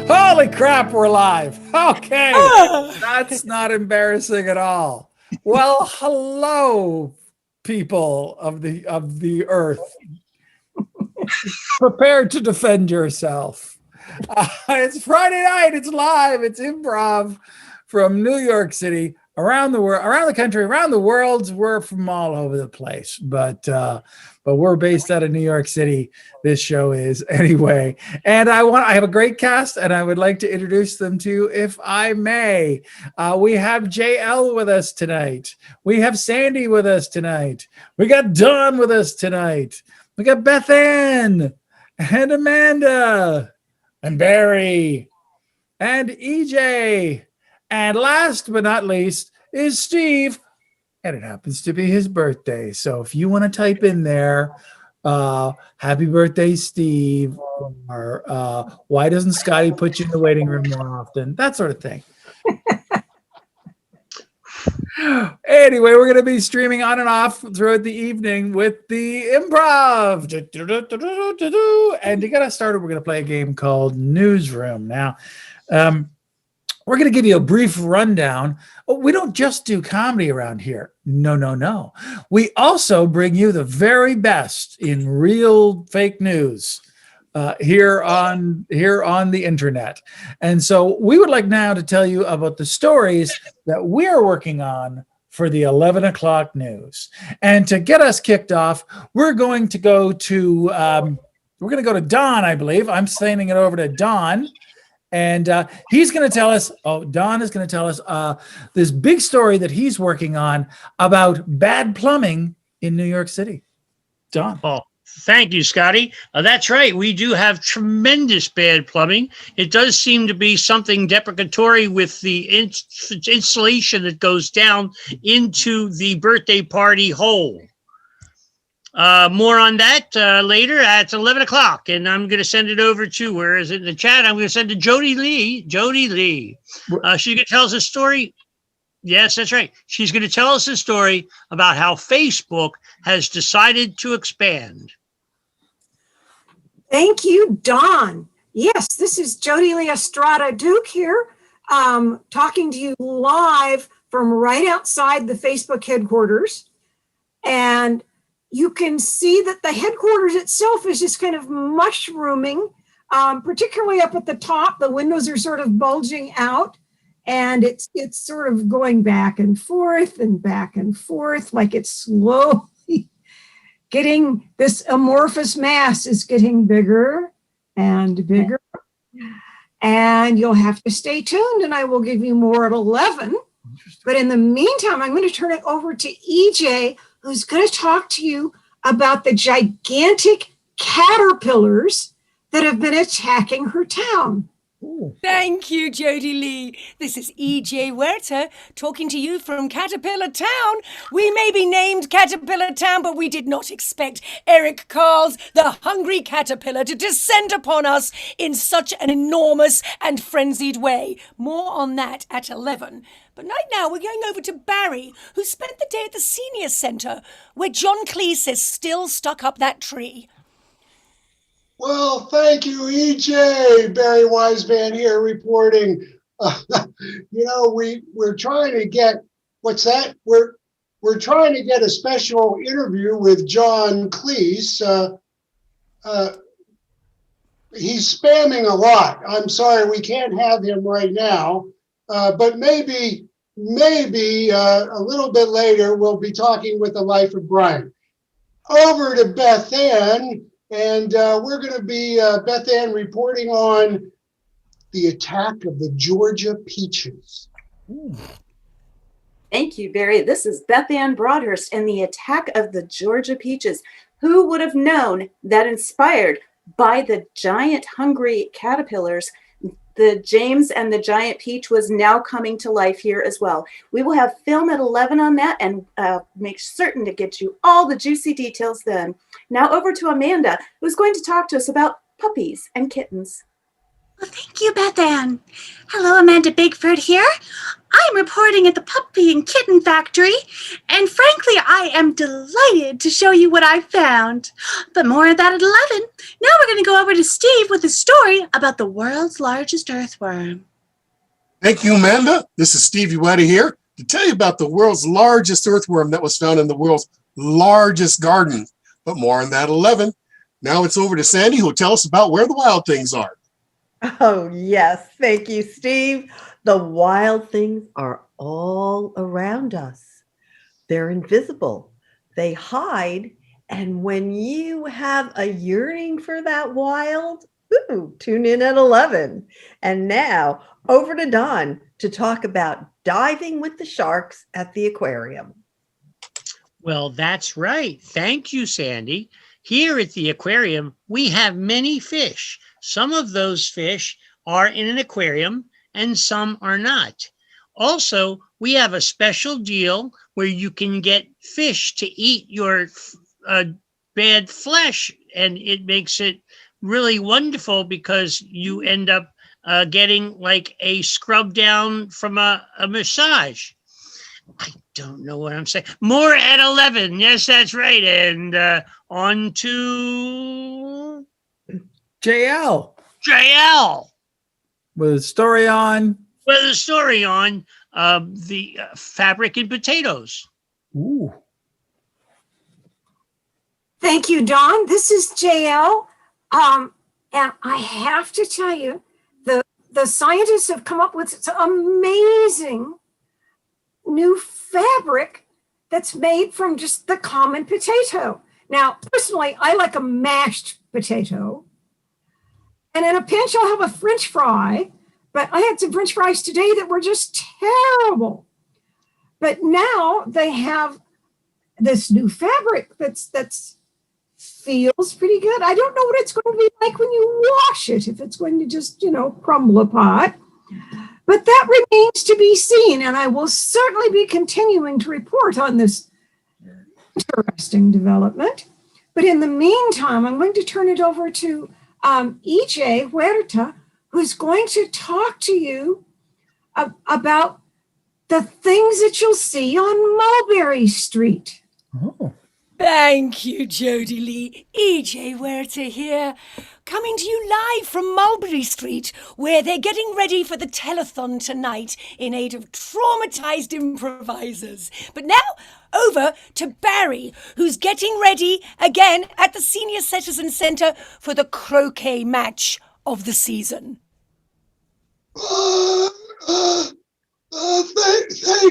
Holy crap, we're live. Okay. Ah! That's not embarrassing at all. Well, hello, people of the earth. Prepare to defend yourself. It's Friday night. It's live. It's improv from New York City, around the world, around the country, around the world. We're from all over the place, but we're based out of New York City. This show is anyway, and I have a great cast, and I would like to introduce them to you, if I may. We have JL with us tonight. We have Sandi with us tonight. We got Dawn with us tonight. We got Beth Ann and Amanda and Barry and EJ. And last but not least is Steve. And it happens to be his birthday. So if you want to type in there, happy birthday, Steve, or why doesn't Scotty put you in the waiting room more often? That sort of thing. Anyway, we're going to be streaming on and off throughout the evening with the improv. And to get us started, we're going to play a game called Newsroom. Now, we're going to give you a brief rundown. We don't just do comedy around here. No. We also bring you the very best in real fake news here on the internet. And so we would like now to tell you about the stories that we're working on for the 11 o'clock news. And to get us kicked off, we're going to go to Don, I believe. I'm sending it over to Don. And he's going to tell us, Don is going to tell us this big story that he's working on about bad plumbing in New York City. Don. Oh, thank you, Scotty. That's right. We do have tremendous bad plumbing. It does seem to be something deprecatory with the installation that goes down into the birthday party hole. More on that later at 11 o'clock. And I'm going to send it over to, where is it in the chat? I'm going to send to JodyLee. JodyLee. She's going to tell us a story. Yes, that's right. She's going to tell us a story about how Facebook has decided to expand. Thank you, Don. Yes, this is JodyLee Duek here, talking to you live from right outside the Facebook headquarters. And you can see that the headquarters itself is just kind of mushrooming, particularly up at the top. The windows are sort of bulging out, and it's sort of going back and forth, like it's slowly getting, this amorphous mass is getting bigger and bigger. And you'll have to stay tuned, and I will give you more at 11. But in the meantime, I'm going to turn it over to EJ, who's going to talk to you about the gigantic caterpillars that have been attacking her town. Ooh. Thank you, JodyLee. This is EJ Huerta talking to you from Caterpillar Town. We may be named Caterpillar Town, but we did not expect Eric Carl's The Hungry Caterpillar to descend upon us in such an enormous and frenzied way. More on that at 11. But right now, we're going over to Barry, who spent the day at the Senior Centre, where John Cleese is still stuck up that tree. Well, thank you, EJ. Barry Weisband here reporting. We're trying to get, what's that? We're trying to get a special interview with John Cleese. He's spamming a lot. I'm sorry, we can't have him right now. But maybe a little bit later, we'll be talking with the Life of Brian. Over to Beth Ann, and we're going to be, Beth Ann, reporting on the attack of the Georgia Peaches. Ooh. Thank you, Barry. This is Beth Ann Broadhurst and the attack of the Georgia Peaches. Who would have known that, inspired by the giant hungry caterpillars, the James and the Giant Peach was now coming to life here as well. We will have film at 11 on that, and make certain to get you all the juicy details then. Now over to Amanda, who's going to talk to us about puppies and kittens. Well, thank you, Beth Ann. Hello, Amanda Bigford here. I'm reporting at the Puppy and Kitten Factory, and frankly, I am delighted to show you what I found. But more of that at 11. Now we're going to go over to Steve with a story about the world's largest earthworm. Thank you, Amanda. This is Steve Uyeda here to tell you about the world's largest earthworm that was found in the world's largest garden. But more on that at 11. Now it's over to Sandi, who will tell us about where the wild things are. Oh, yes. Thank you, Steve. The wild things are all around us. They're invisible. They hide. And when you have a yearning for that wild, tune in at 11. And now over to Don to talk about diving with the sharks at the aquarium. Well, that's right. Thank you, Sandi. Here at the aquarium, we have many fish. Some of those fish are in an aquarium and some are not. Also, we have a special deal where you can get fish to eat your bad flesh, and it makes it really wonderful because you end up getting like a scrub down from a massage. I don't know what I'm saying. More at 11. Yes, that's right. And on to JL with a story on the fabric and potatoes. Ooh. Thank you, Don. This is JL. And I have to tell you, the scientists have come up with some amazing new fabric that's made from just the common potato. Now, personally, I like a mashed potato. And in a pinch, I'll have a French fry. But I had some French fries today that were just terrible. But now they have this new fabric that's feels pretty good. I don't know what it's going to be like when you wash it, if it's going to just, crumble apart. But that remains to be seen, and I will certainly be continuing to report on this interesting development. But in the meantime, I'm going to turn it over to EJ Huerta, who's going to talk to you about the things that you'll see on Mulberry Street. Oh. Thank you, JodyLee. EJ Huerta here, coming to you live from Mulberry Street, where they're getting ready for the telethon tonight in aid of traumatized improvisers. But now, over to Barry, who's getting ready again at the Senior Citizen Centre for the croquet match of the season. Thank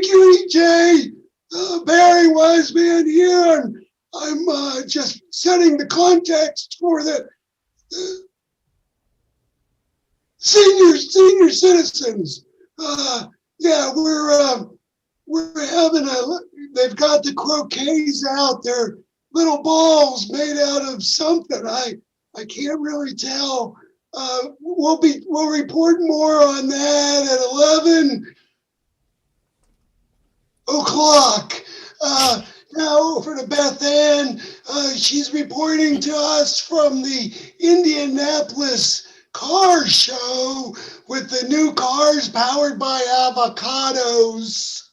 you, EJ. Barry Weisband here, and I'm just setting the context for the senior citizens. We're having they've got the croquets out. They're little balls made out of something. I can't really tell. We'll report more on that at 11 o'clock. Now over to Beth Ann. She's reporting to us from the Indianapolis car show with the new cars powered by avocados.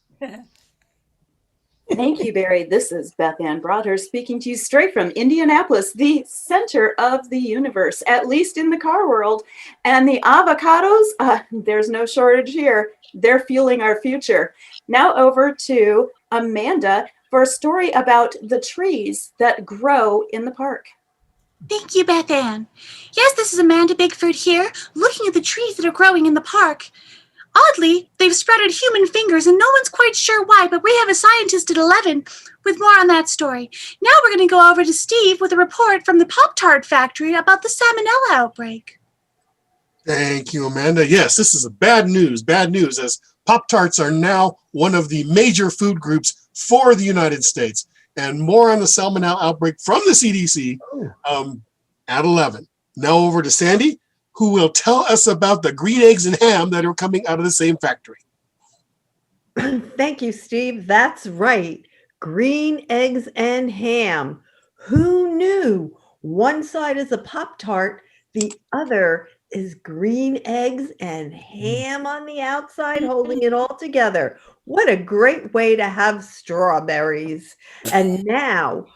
Thank you, Barry. This is Beth Ann Broadhurst speaking to you straight from Indianapolis, the center of the universe, at least in the car world. And the avocados, there's no shortage here. They're fueling our future. Now over to Amanda for a story about the trees that grow in the park. Thank you, Beth Ann. Yes, this is Amanda Bigford here, looking at the trees that are growing in the park. Oddly, they've sprouted human fingers, and no one's quite sure why, but we have a scientist at 11 with more on that story. Now we're going to go over to Steve with a report from the Pop-Tart factory about the salmonella outbreak. Thank you, Amanda. Yes, this is bad news, as Pop-Tarts are now one of the major food groups for the United States. And more on the salmonella outbreak from the CDC at 11. Now over to Sandi, who will tell us about the green eggs and ham that are coming out of the same factory. Thank you, Steve. That's right. Green eggs and ham. Who knew? One side is a Pop-Tart, the other is green eggs and ham on the outside, holding it all together. What a great way to have strawberries. And now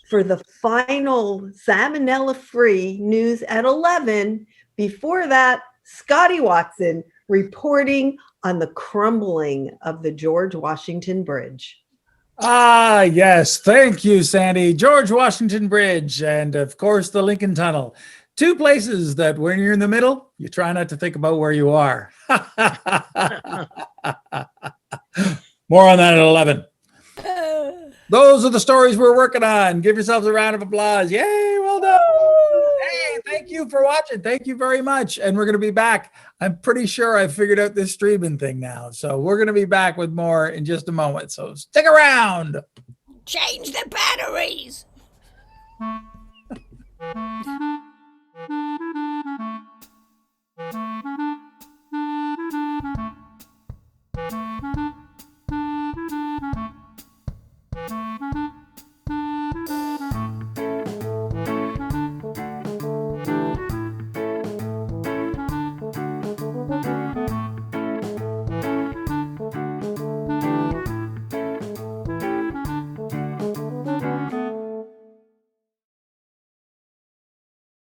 for the final salmonella-free news at 11. Before that, Scotty Watson reporting on the crumbling of the George Washington Bridge. Ah, yes. Thank you, Sandy. George Washington Bridge and, of course, the Lincoln Tunnel. Two places that when you're in the middle, you try not to think about where you are. More on that at 11. Those are the stories we're working on. Give yourselves a round of applause. Yay, well done. Hey, thank you for watching. Thank you very much. And we're going to be back. I'm pretty sure I figured out this streaming thing now. So we're going to be back with more in just a moment. So stick around. Change the batteries.